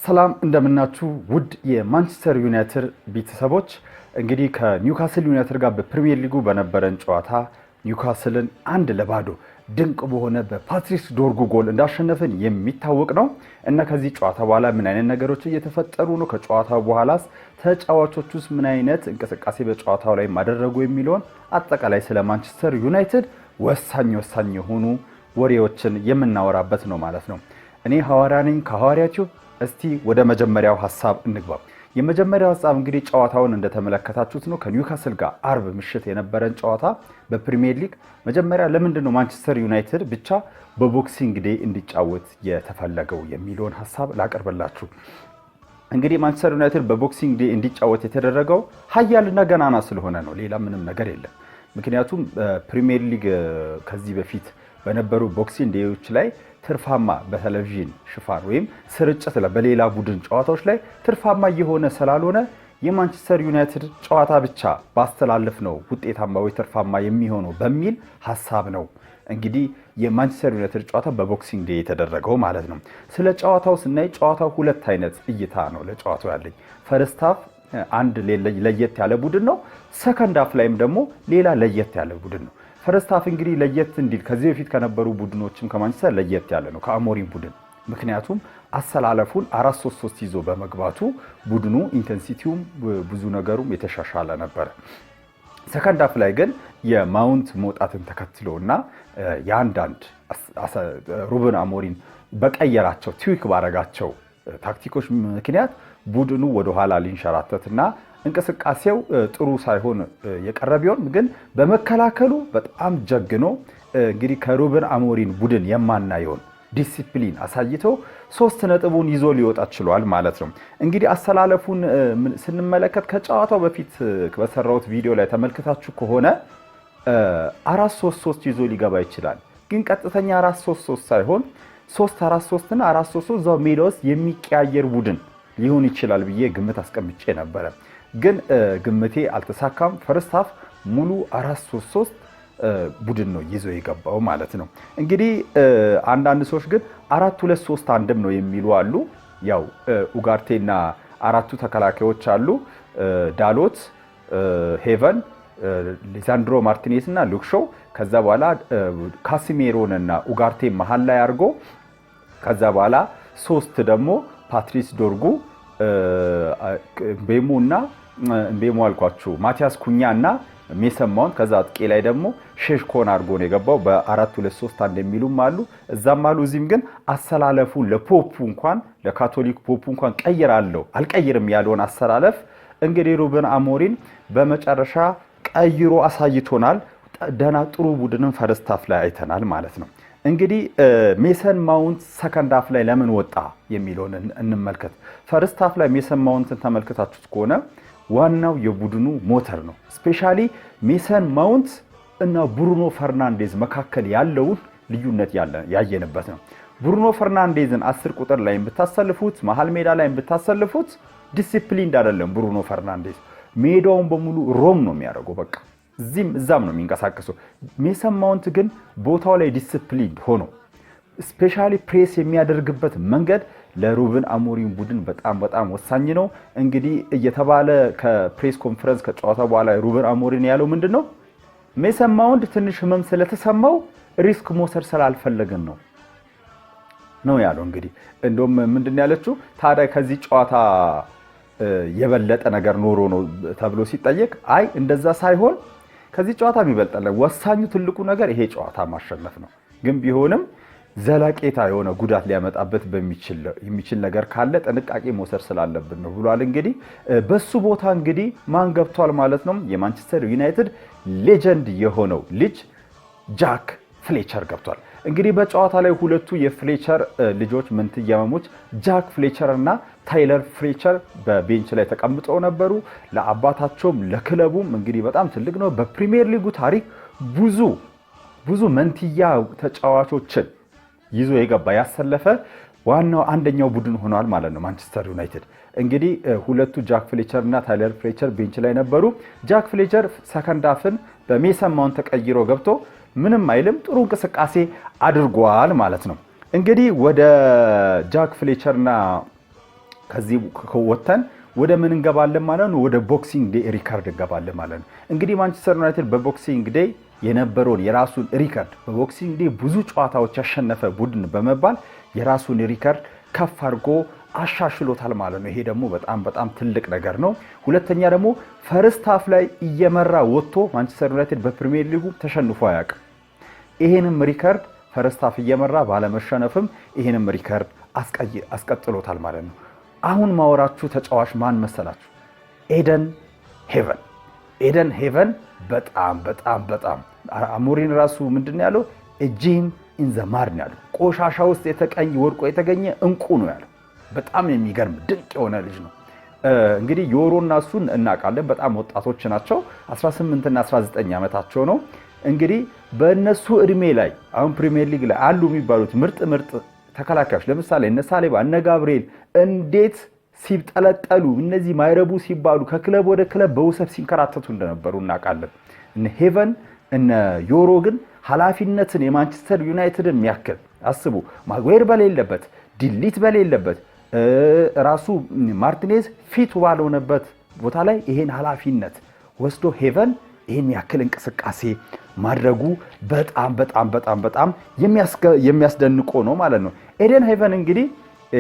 ሰላም እንደምናችሁ ውድ የማንቸስተር ዩናይትድ ቤተሰቦች እንግዲህ ከኒውካስል ዩናይትድ ጋር በፕሪሚየር ሊጉ በነበረን ጨዋታ ኒውካስልን 1-0 ድንቅ በሆነ በፓትሪስ ዶርጉ ጎል እንዳሸነፈን የሚታወቅ ነው እና ከዚህ ጨዋታ በኋላ ምን አይነት ነገሮች እየተፈጠሩ ነው ከጨዋታው በኋላስ ተጫዋቾቹስ ምን አይነት እንቅስቃሴ በጨዋታው ላይ ማደረጉ የሚለውን አጠቃላይ ስለ ማንቸስተር ዩናይትድ ወሳኝ የሆኑ ወሬዎችን የምናወራበት ነው ማለት ነው። እኔ ሐዋርያ ነኝ ከሐዋርያችሁ እስቲ ወደ መጀመሪያው ሐሳብ እንግባ። የመጀመሪያው ሐሳብ እንግዲህ ጨዋታውን እንደተመለከታችሁት ነው ከኒውካስል ጋር አርብ ምሽት የነበረን ጨዋታ በፕሪሚየር ሊግ መጀመሪያ ለምንድን ነው ማንቸስተር ዩናይትድ ብቻ በቦክሲንግ ዴይ እንዲጫወት የተፈለገው የሚለውን ሐሳብ ላቀርብላችሁ። እንግዲህ ማንቸስተር ዩናይትድ በቦክሲንግ ዴይ እንዲጫወት የተደረገው ኃያልና ገናና ስለሆነ ነው፣ ሌላ ምንም ነገር የለም። ምክንያቱም ፕሪሚየር ሊግ ከዚህ በፊት በነበሩ ቦክሲንግ ዴዮች ላይ ትርፋማ በቴሌቪዥን ሽፋን ወይም ስርጭት በሌላ ቡድን ጨዋታዎች ላይ ትርፋማ የሆነ ስላልሆነ የማንቸስተር ዩናይትድ ጨዋታ ብቻ ባስተላለፍ ነው ውጤታማ ወይ ትርፋማ የሚሆነው በሚል ሐሳብ ነው እንግዲህ የማንቸስተር ዩናይትድ ጨዋታ በቦክሲንግ ዴይ የተደረገው ማለት ነው። ስለ ጨዋታው ስናይ ጨዋታው ሁለት አይነት እይታ ነው ለጨዋታው ያለኝ። ፈርስት ሃፍ አንድ ለየት ያለ ቡድን ነው፣ ሰከንድ ሃፍ ላይም ደግሞ ሌላ ለየት ያለ ቡድን ነው። ፈርስት ሃፍ እንግዲህ ለየት እንዲል ከዚህ በፊት ከነበሩ ቡድኖችም ከማንቸስተር ለየት ያለ ነው ከአሞሪም ቡድን። ምክንያቱም አሰላለፉን 4-3-3 ይዞ በመግባቱ ቡድኑ ኢንተንሲቲውም ብዙ ነገሩም የተሻሻለ ነበር። ሰከንድ ሃፍ ላይ ግን የማውንት መውጣትን ተከትሎና የአንዳንድ ሩበን አሞሪም በቀየራቸው ትዊክ ባረጋቸው ታክቲኮች ምክንያት ቡድኑ ወደ ኋላ ሊንሸራተትና እንቅስቃሴው ጥሩ ሳይሆን የቀረ ቢሆን ግን በመከላከሉ በጣም ጀግኖ እንግዲህ ከሩበን አሞሪም ቡድን የማናየውን ዲሲፕሊን አሳይቶ 3 ነጥቡን ይዞ ሊወጣ ችሏል ማለት ነው። እንግዲህ አሰላለፉን ስንመለከት ከጨዋታው በፊት በሰራሁት ቪዲዮ ላይ ተመልክታችሁ ከሆነ 4-3-3 ይዞ ሊገባ ይችላል። ግን ቀጥተኛ 4-3-3 ሳይሆን 3-4-3 እና 4-3-3 እዛው ሜዳ ውስጥ የሚቀያየር ቡድን ሊሆን ይችላል ብዬ ግምት አስቀምጬ ነበረ። ግን ግምቴ አልተሳካም። ፈርስት ሃፍ ሙሉ 4-3-3 ቡድን ነው ይዞ የገባው ማለት ነው። እንግዲህ አንዳንድ ሰዎች ግን 4-2-3-1 ነው የሚሉ አሉ። ያው ኡጋርቴና አራቱ ተከላካዮች አሉ፣ ዳሎት፣ ሄቨን፣ ሊሳንድሮ ማርቲኔዝ እና ሉክ ሾው። ከዛ በኋላ ካሲሜሮን እና ኡጋርቴ መሃል ላይ አድርጎ ከዛ በኋላ 3 ደግሞ ፓትሪስ ዶርጉ፣ ቤሞ አልኳችሁ ማቲያስ ኩኛ እና ሜሰን ማውንት፣ ከዛ አጥቂ ላይ ደግሞ ሼሽኮን አድርጎ ነው የገባው። በ4-2-3-1 የሚሉም አሉ እዛም አሉ እዚህም። ግን አሰላለፉን ለፖፑ እንኳን ለካቶሊክ ፖፑ እንኳን ቀይራለሁ አልቀይርም ያለውን አሰላለፍ እንግዲህ ሩበን አሞሪም በመጨረሻ ቀይሮ አሳይቶናል። ደህና ጥሩ ቡድንን ፈርስት ሃፍ ላይ አይተናል ማለት ነው። እንግዲህ ሜሰን ማውንት ሰከንድ ሃፍ ላይ ለምን ወጣ የሚለውን እንመልከት። ፈርስት ሃፍ ላይ ሜሰን ማውንትን ተመልክታችሁት ከሆነ ዋናው የቡድኑ ሞተር ነው። ስፔሻሊ ሜሰን ማውንት እና ብሩኖ ፈርናንዴዝ መካከል ያለውን ልዩነት ያየንበት ነው። ብሩኖ ፈርናንዴዝን 10 ቁጥር ላይ ብታሰልፉት፣ መሃል ሜዳ ላይ ብታሰልፉት ዲሲፕሊን አይደለም። ብሩኖ ፈርናንዴዝ ሜዳውን በሙሉ ሮም ነው የሚያደርገው፣ በቃ እዚህም እዛም ነው የሚንቀሳቀሰው። ሜሰን ማውንት ግን ቦታው ላይ ዲሲፕሊን ሆኖ ስፔሻሊ ፕሬስ የሚያደርግበት መንገድ ለሩበን አሞሪም ቡድን በጣም ወሳኝ ነው። እንግዲህ እየተባለ ከፕሬስ ኮንፈረንስ ከጨዋታ በኋላ ሩበን አሞሪም ያለው ምንድነው? ሜሰን ማውንት ትንሽ ህመም ስለተሰማው ሪስክ መውሰድ ስላልፈለገን ነው ያለው። እንግዲህ እንደውም ምንድነው ያለችው ታዲያ ከዚህ ጨዋታ የበለጠ ነገር ኖሮ ነው ተብሎ ሲጠየቅ አይ እንደዛ ሳይሆን ከዚህ ጨዋታ የሚበልጣል ወሳኙ ትልቁ ነገር ይሄ ጨዋታ ማሸነፍ ነው። ግን ቢሆንም ዘላቂታ የሆነ ጉዳት ሊያመጣበት የሚችል ነገር ካለ ጥንቃቄ መውሰድ ስላለብን ነው ብሏል። እንግዲህ በሱ ቦታ እንግዲህ ማን ገብቷል ማለት ነው? የማንቸስተር ዩናይትድ ሌጀንድ የሆነው ልጅ ጃክ ፍሌቸር ገብቷል። እንግዲህ በጨዋታ ላይ ሁለቱ የፍሌቸር ልጆች መንትያመሞች ጃክ ፍሌቸር እና ታይለር ፍሌቸር በቤንች ላይ ተቀምጠው ነበሩ። ለአባታቸውም ለክለቡም እንግዲህ በጣም ትልቅ ነው። በፕሪሚየር ሊጉ ታሪክ ብዙ መንትያ ተጫዋቾችን ይዞ የገባ ያሰለፈ ዋናው አንደኛው ቡድን ሆኗል ማለት ነው ማንቸስተር ዩናይትድ። እንግዲህ ሁለቱ ጃክ ፍሌቸር እና ታይለር ፍሌቸር ቤንች ላይ ነበሩ። ጃክ ፍሌቸር ሰከንድ ሃፍን በሜሰን ማውንት ተቀይሮ ገብቶ ምንም አይልም ጥሩ እንቅስቃሴ አድርጓል ማለት ነው። እንግዲህ ወደ ጃክ ፍሌቸርና ከዚህ ከወተን ወደ ምን እንገባለን ማለት ነው? ወደ ቦክሲንግ ዴይ ሪካርድ እንገባለን ማለት ነው። እንግዲህ ማንቸስተር ዩናይትድ በቦክሲንግ ዴይ የነበረውን የራሱን ሪካርድ በቦክሲንግ ዴይ ብዙ ጨዋታዎች ያሸነፈ ቡድን በመባል የራሱን ሪካርድ ከፍ አድርጎ አሻሽሎታል ማለት ነው። ይሄ ደግሞ በጣም ትልቅ ነገር ነው። ሁለተኛ ደግሞ ፈርስት ሃፍ ላይ እየመራ ወጥቶ ማንቸስተር ዩናይትድ በፕሪሚየር ሊጉ ተሸንፎ አያውቅም። ይሄንም ሪካርድ ፈርስት ሃፍ እየመራ ባለመሸነፍም ይሄንም ሪካርድ አስቀጥሎታል ማለት ነው። አሁን ማወራችሁ ተጫዋች ማን መሰላችሁ? ኤደን ሄቨን በጣም አሞሪን ራሱ ምንድነው ያለው? ጂም ኢን ዘ ማድ ያለው ቆሻሻ ውስጥ ወድቆ የተገኘ እንቁ ነው ያለው። በጣም የሚገርም ድንቅ የሆነ ልጅ ነው። እንግዲህ ዮሮና እሱን እናውቃለን። በጣም ወጣቶች ናቸው። 18 እና 19 ዓመታቸው ነው። እንግዲህ በእነሱ እድሜ ላይ አሁን ፕሪሚየር ሊግ ላይ አሉ የሚባሉት ምርጥ ተከላካዮች ለምሳሌ እነ ሳሌባ እነ ጋብሪኤል እንዴት ሲጠለጠሉ እነዚህ ማይረቡ ሲባሉ ከክለብ ወደ ክለብ በውሰት ሲንከራተቱ እንደነበሩ እናውቃለን። እነ ሄቨን እነ ዮሮ ግን ኃላፊነትን የማንቸስተር ዩናይትድን የሚያክል አስቡ፣ ማጉዌር በሌለበት ዲሊት በሌለበት ራሱ ማርቲኔዝ ፊት ባልሆነበት ቦታ ላይ ይሄን ኃላፊነት ወስዶ ሄቨን ይሄን ያክል እንቅስቃሴ ማድረጉ በጣም የሚያስደንቆ ነው ማለት ነው። ኤደን ሄቨን እንግዲህ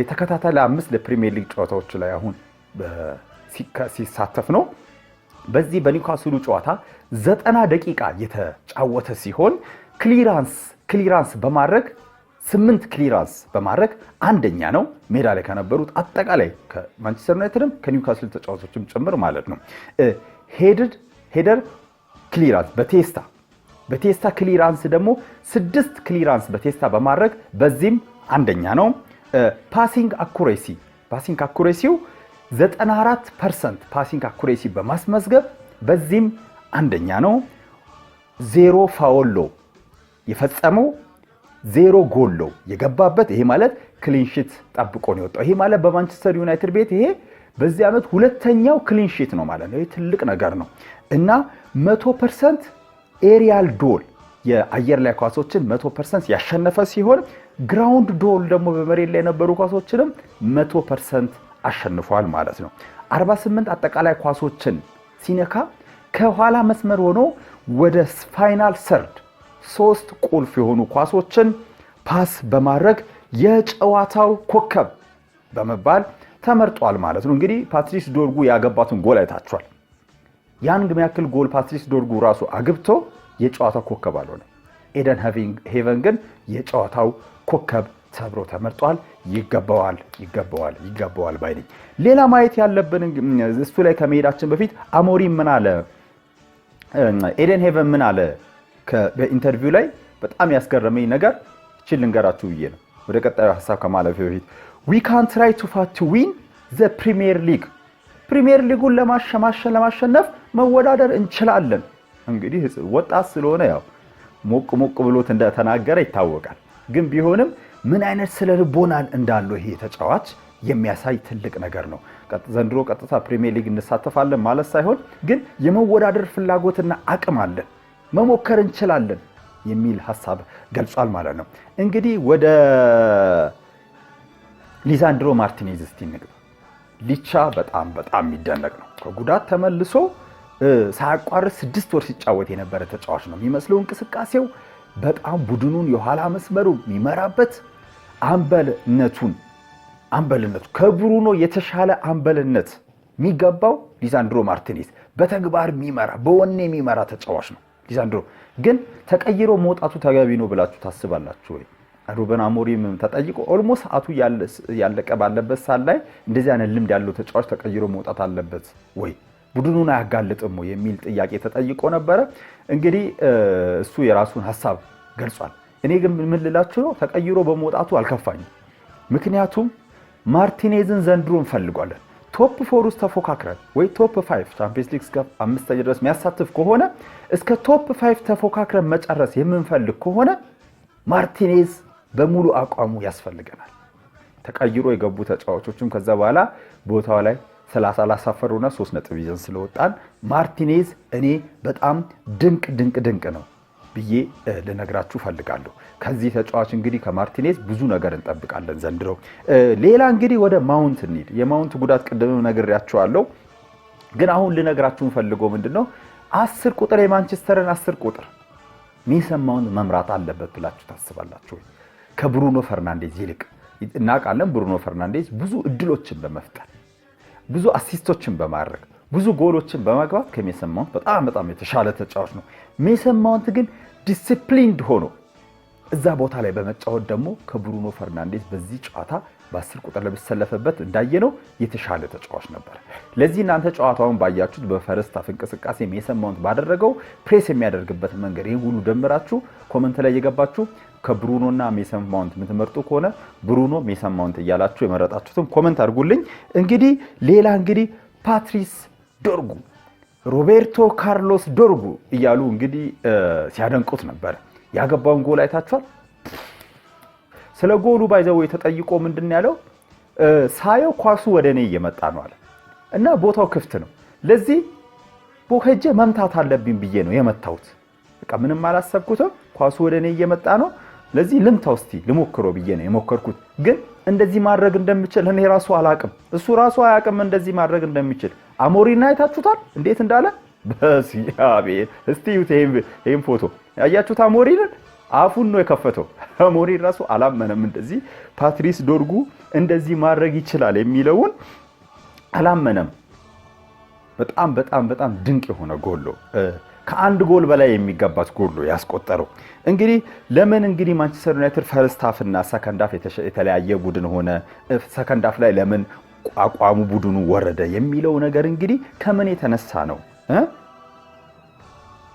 ተከታታይ 5 ለፕሪሚየር ሊግ ጨዋታዎች ላይ አሁን ሲሳተፍ ነው። በዚህ በኒውካስሉ ጨዋታ 90 ደቂቃ የተጫወተ ሲሆን ክሊራንስ በማድረግ 8 ክሊራንስ በማድረግ አንደኛ ነው ሜዳ ላይ ከነበሩት አጠቃላይ ከማንቸስተር ዩናይትድም ከኒውካስል ተጫዋቾችም ጭምር ማለት ነው። ሄደር ክሊራንስ በቴስታ ክሊራንስ ደግሞ 6 ክሊራንስ በቴስታ በማድረግ በዚህም አንደኛ ነው። ፓሲንግ አኩሬሲው 94% ፓሲንግ አኩሬሲ በማስመዝገብ በዚህም አንደኛ ነው። 0 ፋውል የፈጸመው 0 ጎል የገባበት። ይሄ ማለት ክሊንሺት ጠብቆ ነው የወጣው። ይሄ ማለት በማንቸስተር ዩናይትድ ቤት ይሄ በዚህ ዓመት ሁለተኛው ክሊንሺት ነው ማለት ነው። ይሄ ትልቅ ነገር ነው እና 100% ኤሪያል ዶል የአየር ላይ ኳሶችን 100% ያሸነፈ ሲሆን ግራውንድ ዶል ደግሞ በመሬት ላይ የነበሩ ኳሶችንም 100% አሸንፏል ማለት ነው። 48 አጠቃላይ ኳሶችን ሲነካ ከኋላ መስመር ሆኖ ወደ ፋይናል ሰርድ 3 ቁልፍ የሆኑ ኳሶችን ፓስ በማድረግ የጨዋታው ኮከብ በመባል ተመርጧል ማለት ነው። እንግዲህ ፓትሪስ ዶርጉ ያገባትን ጎል አይታችኋል። ያን የሚያክል ጎል ፓትሪስ ዶርጉ ራሱ አግብቶ የጨዋታው ኮከብ አልሆነ። ኤደን ሄቨን ግን የጨዋታው ኮከብ ተብሎ ተመርጧል። ይገባዋል ባይ ነኝ። ሌላ ማየት ያለብን እሱ ላይ ከመሄዳችን በፊት አሞሪም ምን አለ? ኤደን ሄቨን ምን አለ? በኢንተርቪው ላይ በጣም ያስገረመኝ ነገር እቺ ልንገራችሁ ብዬ ነው ወደ ቀጣዩ ሐሳብ ከማለፌ በፊት we can try to win the Premier League ፕሪሚየር ሊጉን ለማሸነፍ መወዳደር እንችላለን። እንግዲህ ወጣት ስለሆነ ያው ሞቅ ብሎት እንደተናገረ ይታወቃል። ግን ቢሆንም ምን አይነት ስለ ልቦና እንዳለው ይሄ ተጫዋች የሚያሳይ ትልቅ ነገር ነው። ዘንድሮ ቀጥታ ፕሪሚየር ሊግ እንሳተፋለን ማለት ሳይሆን ግን የመወዳደር ፍላጎትና አቅም አለን፣ መሞከር እንችላለን የሚል ሐሳብ ገልጿል ማለት ነው። እንግዲህ ወደ ሊሳንድሮ ማርቲኔዝ እስቲ እንግባ። ሊቻ በጣም የሚደነቅ ነው። ከጉዳት ተመልሶ ሳያቋርጥ 6 ወር ሲጫወት የነበረ ተጫዋች ነው የሚመስለው። እንቅስቃሴው በጣም ቡድኑን የኋላ መስመሩ የሚመራበት አምበልነቱ ከብሩኖ የተሻለ አምበልነት የሚገባው ሊሳንድሮ ማርቲኔዝ በተግባር የሚመራ በወኔ የሚመራ ተጫዋች ነው። ሊሳንድሮ ግን ተቀይሮ መውጣቱ ተገቢ ነው ብላችሁ ታስባላችሁ ወይ? ሩበን አሞሪም ተጠይቆ ኦልሞስት ሰዓቱ ያለቀ ባለበት ሰዓት ላይ እንደዚህ አይነት ልምድ ያለው ተጫዋች ተቀይሮ መውጣት አለበት ወይ? ቡድኑን አያጋልጥም ወይ የሚል ጥያቄ ተጠይቆ ነበረ። እንግዲህ እሱ የራሱን ሐሳብ ገልጿል። እኔ ግን ምን ልላችሁ ነው፣ ተቀይሮ በመውጣቱ አልከፋኝም። ምክንያቱም ማርቲኔዝን ዘንድሮ እንፈልጓለን። ቶፕ 4 ውስጥ ተፎካክረን ወይ ቶፕ 5 ቻምፒየንስ ሊግ እስከ 5ኛ ድረስ የሚያሳትፍ ከሆነ እስከ ቶፕ 5 ተፎካክረን መጨረስ የምንፈልግ ከሆነ ማርቲኔዝ በሙሉ አቋሙ ያስፈልገናል። ተቀይሮ የገቡ ተጫዋቾችም ከዛ በኋላ ቦታው ላይ ስላሳፈሩና 3 ነጥብ ይዘን ስለወጣን ማርቲኔዝ እኔ በጣም ድንቅ ነው ብዬ ልነግራችሁ ፈልጋለሁ። ከዚህ ተጫዋች እንግዲህ ከማርቲኔዝ ብዙ ነገር እንጠብቃለን ዘንድሮ። ሌላ እንግዲህ ወደ ማውንት እንሂድ። የማውንት ጉዳት ቅድም ነግሬያችኋለሁ፣ ግን አሁን ልነግራችሁ ፈልገው ምንድነው 10 ቁጥር የማንቸስተርን 10 ቁጥር ሜሰን ማውንት መምራት አለበት ብላችሁ ታስባላችሁ? ከብሩኖ ፈርናንዴዝ ይልቅ እናውቃለን። ብሩኖ ፈርናንዴዝ ብዙ እድሎችን በመፍጠር ብዙ አሲስቶችን በማድረግ ብዙ ጎሎችን በማግባት ከሜሰን ማውንት በጣም የተሻለ ተጫዋች ነው። ሜሰን ማውንት ግን ዲሲፕሊንድ ሆኖ እዛ ቦታ ላይ በመጫወት ደግሞ ከብሩኖ ፈርናንዴዝ በዚህ ጨዋታ በ10 ቁጥር ለሚሰለፈበት እንዳየነው የተሻለ ተጫዋች ነበር። ለዚህ እናንተ ጨዋታውን ባያችሁት በፈርስት ሃፍ እንቅስቃሴ ሜሰን ማውንት ባደረገው ፕሬስ የሚያደርግበት መንገድ ይሄን ሁሉ ደምራችሁ ኮሜንት ላይ የገባችሁ ከብሩኖና ሜሰን ማውንት የምትመርጡ ከሆነ ብሩኖ ሜሰን ማውንት እያላችሁ የመረጣችሁትን ኮሜንት አድርጉልኝ። እንግዲህ ሌላ እንግዲህ ፓትሪስ ዶርጉ፣ ሮቤርቶ ካርሎስ ዶርጉ እያሉ እንግዲህ ሲያደንቁት ነበር። ያገባውን ጎል አይታችኋል? ስለ ጎሉ ባይዘው ተጠይቆ ምንድነው ያለው? ሳየው ኳሱ ወደኔ እየመጣ ነው አለ እና ቦታው ክፍት ነው። ለዚህ ቦከጀ መምታት አለብኝ ብዬ ነው የመታሁት። በቃ ምንም አላሰብኩትም። ኳሱ ወደኔ እየመጣ ነው። ለዚህ ልምታው እስቲ ልሞክረው ብዬ ነው የሞከርኩት። ግን እንደዚህ ማድረግ እንደምችል እኔ ራሱ አላቅም፣ እሱ ራሱ አያቅም እንደዚህ ማድረግ እንደምችል። አሞሪን አይታችሁታል እንዴት እንዳለ? በሲያቤት እስቲ ይሄን ፎቶ ያያችሁት? አሞሪን አፉን ነው የከፈተው። አሞሪን ራሱ አላመነም እንደዚህ ፓትሪስ ዶርጉ እንደዚህ ማድረግ ይችላል የሚለውን አላመነም። በጣም ድንቅ የሆነ ጎል ነው። ከአንድ ጎል በላይ የሚገባት ጎል ነው ያስቆጠረው። እንግዲህ ለምን እንግዲህ ማንቸስተር ዩናይትድ ፈርስት ሃፍ እና ሰከንድ ሃፍ የተለያየ ቡድን ሆነ? ሰከንድ ሃፍ ላይ ለምን አቋሙ ቡድኑ ወረደ የሚለው ነገር እንግዲህ ከምን የተነሳ ነው?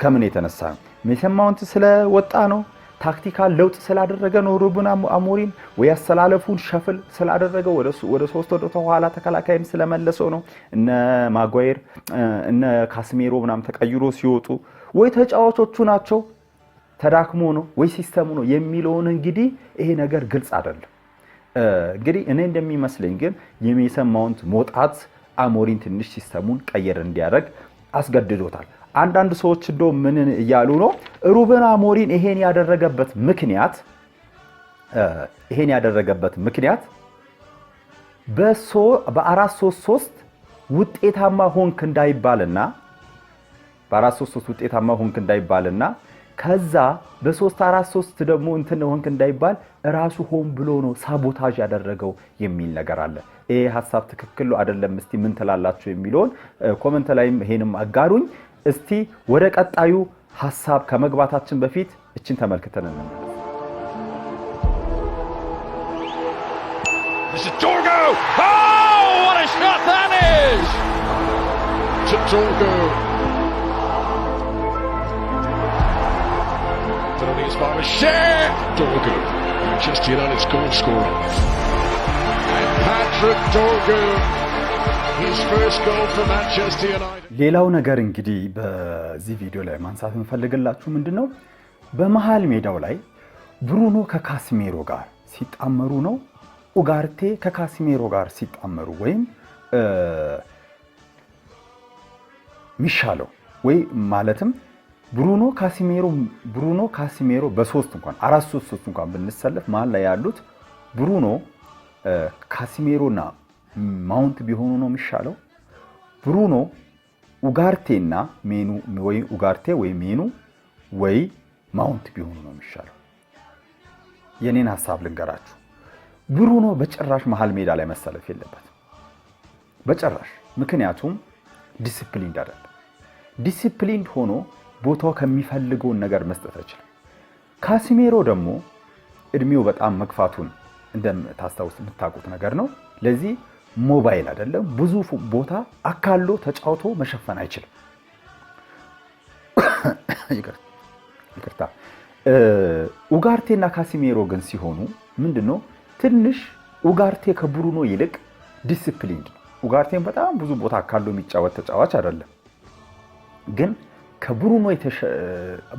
ከምን የተነሳ ነው? ሜሰን ማውንት ስለወጣ ነው? ታክቲካል ለውጥ ስላደረገ ነው ሩበን አሞሪም? ወይ አሰላለፉን ሸፍል ስላደረገው ወደ 3 ወደ ኋላ ተከላካይም ስለመለሰው ነው? እነ ማጓየር እነ ካስሜሮ ምናም ተቀይሮ ሲወጡ ወይ ተጫዋቾቹ ናቸው ተዳክሞ ነው ወይ ሲስተሙ ነው የሚለውን እንግዲህ ይሄ ነገር ግልጽ አይደለም። እንግዲህ እኔ እንደሚመስለኝ ግን የሜሰን ማውንት መውጣት አሞሪም ትንሽ ሲስተሙን ቀየር እንዲያደርግ አስገድዶታል። አንዳንድ ሰዎች እንደው ምን እያሉ ነው? ሩበን አሞሪም ይሄን ያደረገበት ምክንያት በ4-3-3 ውጤታማ ሆንክ እንዳይባልና ከዛ በ3-4-3 ደግሞ እንትን ሆንክ እንዳይባል ራሱ ሆን ብሎ ነው ሳቦታጅ ያደረገው የሚል ነገር አለ። ይሄ ሐሳብ ትክክል አይደለም? እስቲ ምን ትላላችሁ የሚለውን ኮሜንት ላይም ይሄንም አጋሩኝ። እስቲ ወደ ቀጣዩ ሐሳብ ከመግባታችን በፊት እቺን ተመልክተን እንመለስ። This is Dorgu! Oh, what a shot that is! To Dorgu. Tony as far as share. Dorgu, Manchester United's goal scorer. And Patrick Dorgu, his first goal for Manchester United. ሌላው ነገር እንግዲህ በዚህ ቪዲዮ ላይ ማንሳት እንፈልግላችሁ ምንድነው በመሃል ሜዳው ላይ ብሩኖ ከካስሜሮ ጋር ሲጣመሩ ነው ኡጋርቴ ከካስሜሮ ጋር ሲጣመሩ ወይም ሚሻለው ወይ ማለትም ብሩኖ ካስሜሮ በ3 እንኳን 4-3-3 እንኳን ብንሰለፍ መሃል ላይ ያሉት ብሩኖ ካስሜሮና ማውንት ቢሆኑ ነው ሚሻለው? ብሩኖ ኡጋርቴና ሜኑ ወይ ኡጋርቴ ወይ ሜኑ ወይ ማውንት ቢሆኑ ነው የሚሻለው? የኔን ሐሳብ ልንገራችሁ። ብሩኖ በጭራሽ መሃል ሜዳ ላይ መሰለፍ የለበትም በጭራሽ። ምክንያቱም ዲሲፕሊንድ አይደለም። ዲሲፕሊንድ ሆኖ ቦታው ከሚፈልገው ነገር መስጠት አይችልም። ካስሜሮ ደግሞ እድሜው በጣም መግፋቱን እንደምታስታውሱ የምታውቁት ነገር ነው። ለዚህ ሞባይል አይደለም፣ ብዙ ቦታ አካሎ ተጫውቶ መሸፈን አይችልም። ይቅርታ። ኡጋርቴና ካስሜሮ ግን ሲሆኑ ምንድነው ትንሽ ኡጋርቴ ከብሩኖ ይልቅ ዲሲፕሊንድ ነው። ኡጋርቴን በጣም ብዙ ቦታ አካሎ የሚጫወት ተጫዋች አይደለም፣ ግን ከብሩኖ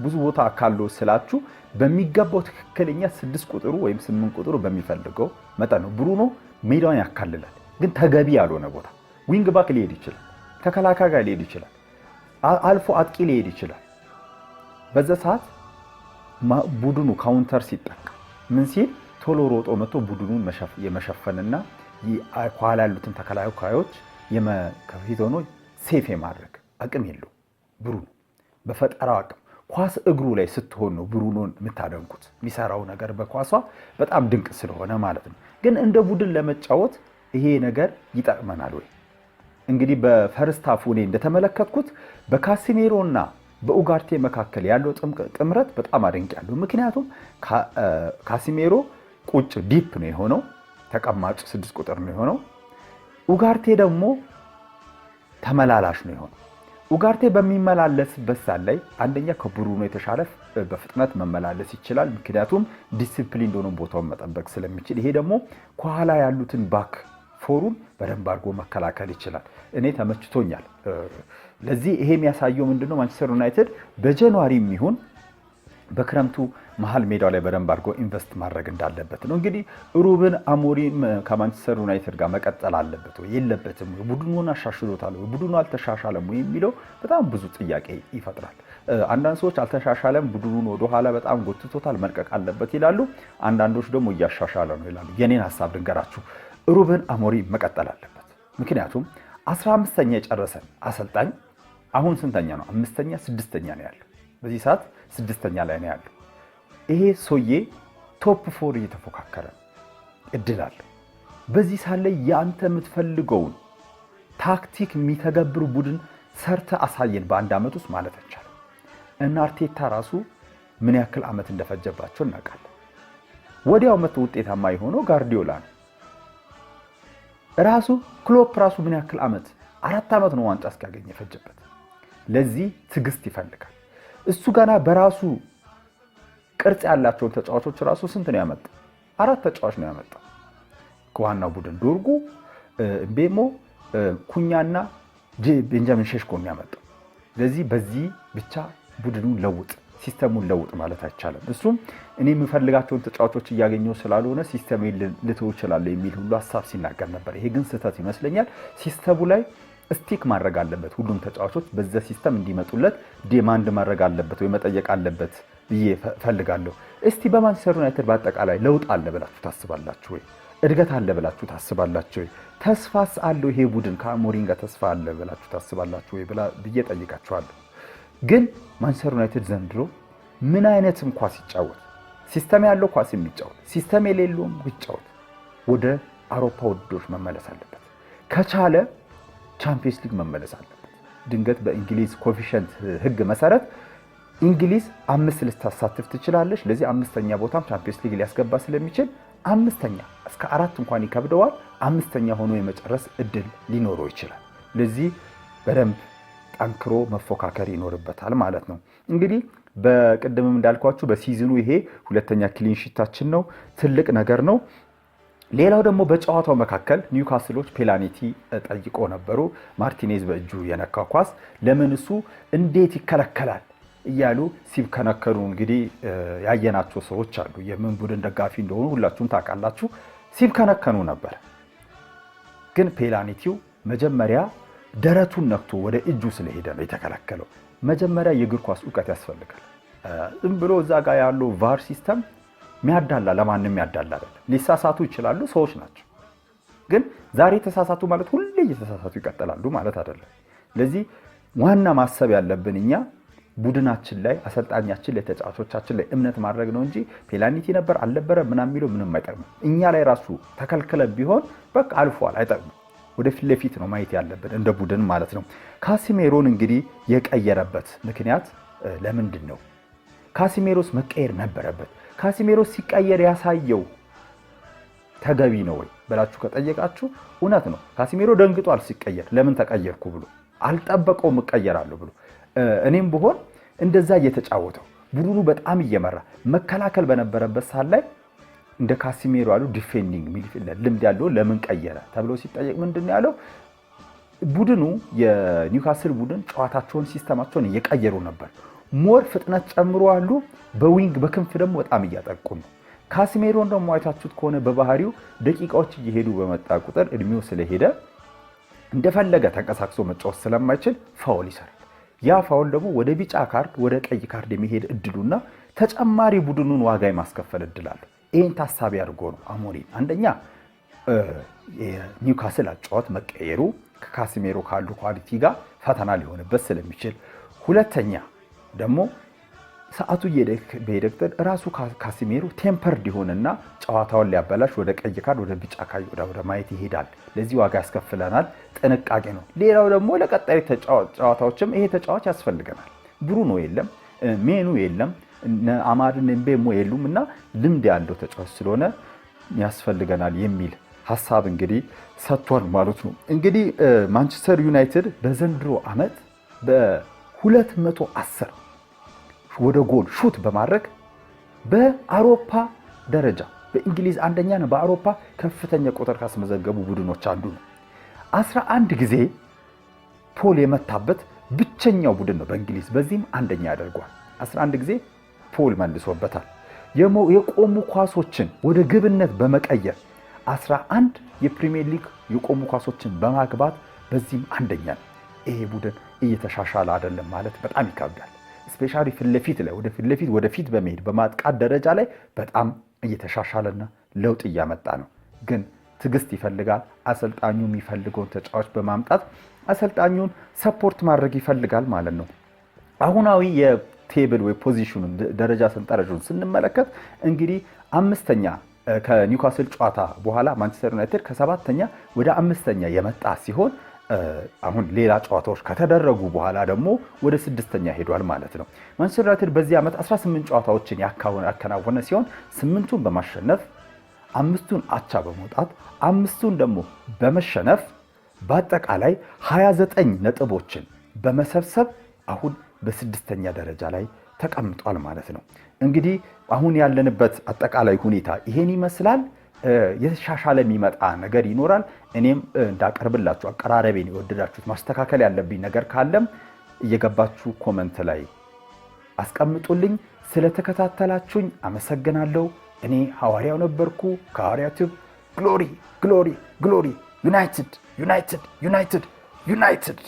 ብዙ ቦታ አካሎ ስላችሁ በሚገባው ትክክለኛ 6 ቁጥሩ ወይም 8 ቁጥሩ በሚፈልገው መጠን ነው። ብሩኖ ሜዳውን ያካልላል፣ ግን ተገቢ ያልሆነ ቦታ ዊንግ ባክ ሊሄድ ይችላል፣ ተከላካይ ጋር ሊሄድ ይችላል፣ አልፎ አጥቂ ሊሄድ ይችላል። በዛ ሰዓት ቡድኑ ካውንተር ሲጠቀም ምን ሲል ቶሎ ሮጦ መጥቶ ቡድኑን የመሸፈንና ኋላ ያሉትን ተከላካዮች ከፊት ሆኖ ሴፍ የማድረግ አቅም የለው ብሩኖ። በፈጠራው አቅም ኳስ እግሩ ላይ ስትሆን ነው ብሩኖን የምታደንቁት። የሚሰራው ነገር በኳሷ በጣም ድንቅ ስለሆነ ማለት ነው። ግን እንደ ቡድን ለመጫወት ይሄ ነገር ይጠቅመናል ወይ? እንግዲህ በፈርስት ሃፍ እኔ እንደተመለከትኩት በካሲሜሮና በኡጋርቴ መካከል ያለው ጥምረት በጣም አደንቃለሁ። ምክንያቱም ካሲሜሮ ቁጭ ዲፕ ነው የሆነው፣ ተቀማጭ 6 ቁጥር ነው የሆነው። ኡጋርቴ ደግሞ ተመላላሽ ነው የሆነው። ኡጋርቴ በሚመላለስበት ሰዓት ላይ አንደኛ ከብሩኖ የተሻለ በፍጥነት መመላለስ ይችላል። ምክንያቱም ዲሲፕሊን ሆኖ ቦታውን መጠበቅ ስለሚችል፣ ይሄ ደግሞ ከኋላ ያሉትን ባክ ፎሩን በደንብ አድርጎ መከላከል ይችላል። እኔ ተመችቶኛል። ለዚህ ይሄ የሚያሳየው ምንድነው ማንቸስተር ዩናይትድ በጃንዋሪም ይሁን በክረምቱ መሃል ሜዳው ላይ በደንብ አድርጎ ኢንቨስት ማድረግ እንዳለበት ነው። እንግዲህ ሩበን አሞሪም ከማንቸስተር ዩናይትድ ጋር መቀጠል አለበት ወይ የለበትም ወይ? ቡድኑን አሻሽሎታል ወይ? ቡድኑ አልተሻሻለም ወይ የሚለው በጣም ብዙ ጥያቄ ይፈጥራል። አንዳንድ ሰዎች አልተሻሻለም፣ ቡድኑን ወደ ኋላ በጣም ጎትቶታል፣ መልቀቅ አለበት ይላሉ። አንዳንዶች ደግሞ እያሻሻለ ነው ይላሉ። የኔን ሐሳብ ልንገራችሁ። ሩበን አሞሪም መቀጠል አለበት። ምክንያቱም 15ኛ የጨረሰን አሰልጣኝ አሁን ስንተኛ ነው? 5ኛ 6ኛ ነው ያለው። በዚህ ሰዓት 6ኛ ላይ ነው ያለው። ይሄ ሰውዬ ቶፕ 4 እየተፎካከረ እድል አለ። በዚህ ሰዓት ላይ ያንተ የምትፈልገውን ታክቲክ የሚተገብሩ ቡድን ሰርተ አሳየን በአንድ ዓመት ውስጥ ማለት አይቻልም። እና አርቴታ ራሱ ምን ያክል ዓመት እንደፈጀባቸው እናውቃለን። ወዲያው መጥቶ ውጤታማ የሆነው ጋርዲዮላ ነው። ራሱ ክሎፕ ራሱ ምን ያክል ዓመት 4 ዓመት ነው ዋንጫ እስኪያገኝ የፈጀበት። ለዚህ ትዕግስት ይፈልጋል። እሱ ገና በራሱ ቅርጽ ያላቸውን ተጫዋቾች ራሱ ስንት ነው ያመጣው? 4 ተጫዋች ነው ያመጣው ከዋናው ቡድን ዶርጉ፣ ቤሞ፣ ኩኛና ቤንጃሚን ሼሽኮ ነው ያመጣው። ስለዚህ በዚህ ብቻ ቡድኑን ለውጥ፣ ሲስተሙን ለውጥ ማለት አይቻልም። እሱም እኔ የምፈልጋቸውን ተጫዋቾች እያገኘው ስላልሆነ ሲስተም ልተው እችላለሁ የሚል ሁሉ ሀሳብ ሲናገር ነበር። ይሄ ግን ስህተት ይመስለኛል። ሲስተሙ ላይ ስቲክ ማድረግ አለበት። ሁሉም ተጫዋቾች በዛ ሲስተም እንዲመጡለት ዲማንድ ማድረግ አለበት ወይ መጠየቅ አለበት ብዬ ፈልጋለሁ። እስቲ በማንቸስተር ዩናይትድ በአጠቃላይ ለውጥ አለ ብላችሁ ታስባላችሁ ወይ? እድገት አለ ብላችሁ ታስባላችሁ ወይ? ተስፋስ አለው ይሄ ቡድን ከአሞሪም ጋር ተስፋ አለ ብላችሁ ታስባላችሁ ወይ ብዬ ጠይቃችኋለሁ። ግን ማንቸስተር ዩናይትድ ዘንድሮ ምን አይነትም ኳስ ይጫወት፣ ሲስተም ያለው ኳስ የሚጫወት ሲስተም የሌለውም ይጫወት፣ ወደ አውሮፓ ውድድሮች መመለስ አለበት። ከቻለ ቻምፒየንስ ሊግ መመለስ አለበት። ድንገት በእንግሊዝ ኮፊሸንት ህግ መሰረት እንግሊዝ 5 ልታሳትፍ ትችላለች። ለዚህ 5ኛ ቦታም ቻምፒየንስ ሊግ ሊያስገባ ስለሚችል 5ኛ እስከ 4 እንኳን ይከብደዋል። 5ኛ ሆኖ የመጨረስ እድል ሊኖረው ይችላል። ለዚህ በደንብ ጠንክሮ መፎካከር ይኖርበታል ማለት ነው። እንግዲህ በቅድምም እንዳልኳችሁ በሲዝኑ ይሄ 2ኛ ክሊን ሺታችን ነው። ትልቅ ነገር ነው። ሌላው ደግሞ በጨዋታው መካከል ኒውካስሎች ፔናልቲ ጠይቆ ነበሩ። ማርቲኔዝ በእጁ የነካው ኳስ ለምን እሱ እንዴት ይከለከላል እያሉ ሲብከነከሩ እንግዲህ ያየናቸው ሰዎች አሉ። የምን ቡድን ደጋፊ እንደሆኑ ሁላችሁም ታውቃላችሁ። ሲብከነከኑ ነበር። ግን ፔናልቲው መጀመሪያ ደረቱን ነክቶ ወደ እጁ ስለሄደ ነው የተከለከለው። መጀመሪያ የእግር ኳስ እውቀት ያስፈልጋል። ዝም ብሎ እዛ ጋር ያለው ቫር ሲስተም የሚያዳላ ለማንም የሚያዳላ አይደለም። ሊሳሳቱ ይችላሉ፣ ሰዎች ናቸው። ግን ዛሬ ተሳሳቱ ማለት ሁሌ እየተሳሳቱ ይቀጥላሉ ማለት አይደለም። ለዚህ ዋና ማሰብ ያለብን እኛ ቡድናችን ላይ፣ አሰልጣኛችን ላይ፣ ተጫዋቾቻችን ላይ እምነት ማድረግ ነው እንጂ ፔናልቲ ነበር አልነበረ ምናምን የሚለው ምንም አይጠቅምም። እኛ ላይ ራሱ ተከልክለ ቢሆን በቃ አልፏል፣ አይጠቅምም። ወደፊት ለፊት ነው ማየት ያለብን እንደ ቡድን ማለት ነው። ካሲሜሮን እንግዲህ የቀየረበት ምክንያት ለምንድን ነው? ካሲሜሮስ መቀየር ነበረበት። ካሲሜሮ ሲቀየር ያሳየው ተገቢ ነው ወይ ብላችሁ ከጠየቃችሁ እውነት ነው። ካሲሜሮ ደንግጧል ሲቀየር። ለምን ተቀየርኩ ብሎ አልጠበቀውም እቀየራለሁ ብሎ። እኔም ብሆን እንደዛ እየተጫወተው ቡድኑ በጣም እየመራ መከላከል በነበረበት ሰዓት ላይ እንደ ካሲሜሮ ያሉ ዲፌንዲንግ ሚድፊልደር ልምድ ያለው ለምን ቀየረ ተብሎ ሲጠየቅ ምንድነው ያለው? ቡድኑ የኒውካስል ቡድን ጨዋታቸውን ሲስተማቸውን እየቀየሩ ነበር። ሞር ፍጥነት ጨምሮ አሉ። በዊንግ በክንፍ ደግሞ በጣም እያጠቁ ነው። ካሲሜሮን ደግሞ አይታችሁት ከሆነ በባህሪው ደቂቃዎች እየሄዱ በመጣ ቁጥር እድሜው ስለሄደ እንደፈለገ ተንቀሳቅሶ መጫወት ስለማይችል ፋውል ይሰራል። ያ ፋውል ደግሞ ወደ ቢጫ ካርድ ወደ ቀይ ካርድ የሚሄድ እድሉና ተጨማሪ ቡድኑን ዋጋ የማስከፈል እድል አለው። ይህን ታሳቢ አድርጎ ነው አሞሪም አንደኛ የኒውካስል አጫዋት መቀየሩ ከካሲሜሮ ካሉ ኳሊቲ ጋር ፈተና ሊሆንበት ስለሚችል፣ ሁለተኛ ደግሞ ሰዓቱ በሄደበት ራሱ ካሲሜሮ ቴምፐርድ ይሆንና ጨዋታውን ሊያበላሽ ወደ ቀይ ካርድ ወደ ቢጫ ካርድ ወደ ማየት ይሄዳል። ለዚህ ዋጋ ያስከፍለናል። ጥንቃቄ ነው። ሌላው ደግሞ ለቀጣይ ጨዋታዎችም ይሄ ተጫዋች ያስፈልገናል። ብሩኖ የለም፣ ሜኑ የለም፣ አማድን ኤምቤሞ የሉም እና ልምድ ያለው ተጫዋች ስለሆነ ያስፈልገናል የሚል ሐሳብ እንግዲህ ሰጥቷል ማለት ነው። እንግዲህ ማንቸስተር ዩናይትድ በዘንድሮ ዓመት በ210 ወደ ጎል ሹት በማድረግ በአውሮፓ ደረጃ በእንግሊዝ አንደኛ ነው። በአውሮፓ ከፍተኛ ቁጥር ካስመዘገቡ ቡድኖች አንዱ ነው። 11 ጊዜ ፖል የመታበት ብቸኛው ቡድን ነው በእንግሊዝ። በዚህም አንደኛ ያደርጓል። 11 ጊዜ ፖል መልሶበታል። የቆሙ ኳሶችን ወደ ግብነት በመቀየር 11 የፕሪሚየር ሊግ የቆሙ ኳሶችን በማግባት በዚህም አንደኛ ነው። ይሄ ቡድን እየተሻሻለ አይደለም ማለት በጣም ይከብዳል። ስፔሻሊ ፊት ላይ ወደፊት በመሄድ በማጥቃት ደረጃ ላይ በጣም እየተሻሻለና ለውጥ እያመጣ ነው። ግን ትዕግስት ይፈልጋል። አሰልጣኙ የሚፈልገውን ተጫዋች በማምጣት አሰልጣኙን ሰፖርት ማድረግ ይፈልጋል ማለት ነው። አሁናዊ የቴብል ወይ ፖዚሽኑን ደረጃ ሰንጠረዡን ስንመለከት እንግዲህ አምስተኛ ከኒውካስል ጨዋታ በኋላ ማንቸስተር ዩናይትድ ከ7ኛ ወደ 5ኛ የመጣ ሲሆን አሁን ሌላ ጨዋታዎች ከተደረጉ በኋላ ደግሞ ወደ 6ኛ ሄዷል ማለት ነው። ማንቸስተር ዩናይትድ በዚህ ዓመት 18 ጨዋታዎችን ያከናወነ ሲሆን 8ቱን በማሸነፍ 5ቱን አቻ በመውጣት 5ቱን ደግሞ በመሸነፍ በአጠቃላይ 29 ነጥቦችን በመሰብሰብ አሁን በ6ኛ ደረጃ ላይ ተቀምጧል ማለት ነው። እንግዲህ አሁን ያለንበት አጠቃላይ ሁኔታ ይሄን ይመስላል። የተሻሻለ የሚመጣ ነገር ይኖራል። እኔም እንዳቀርብላችሁ አቀራረቤን የወደዳችሁት ማስተካከል ያለብኝ ነገር ካለም እየገባችሁ ኮመንት ላይ አስቀምጡልኝ። ስለተከታተላችሁኝ አመሰግናለሁ። እኔ ሐዋርያው ነበርኩ ከሐዋርያው ቲዩብ። ግሎሪ ግሎሪ ግሎሪ! ዩናይትድ ዩናይትድ ዩናይትድ ዩናይትድ!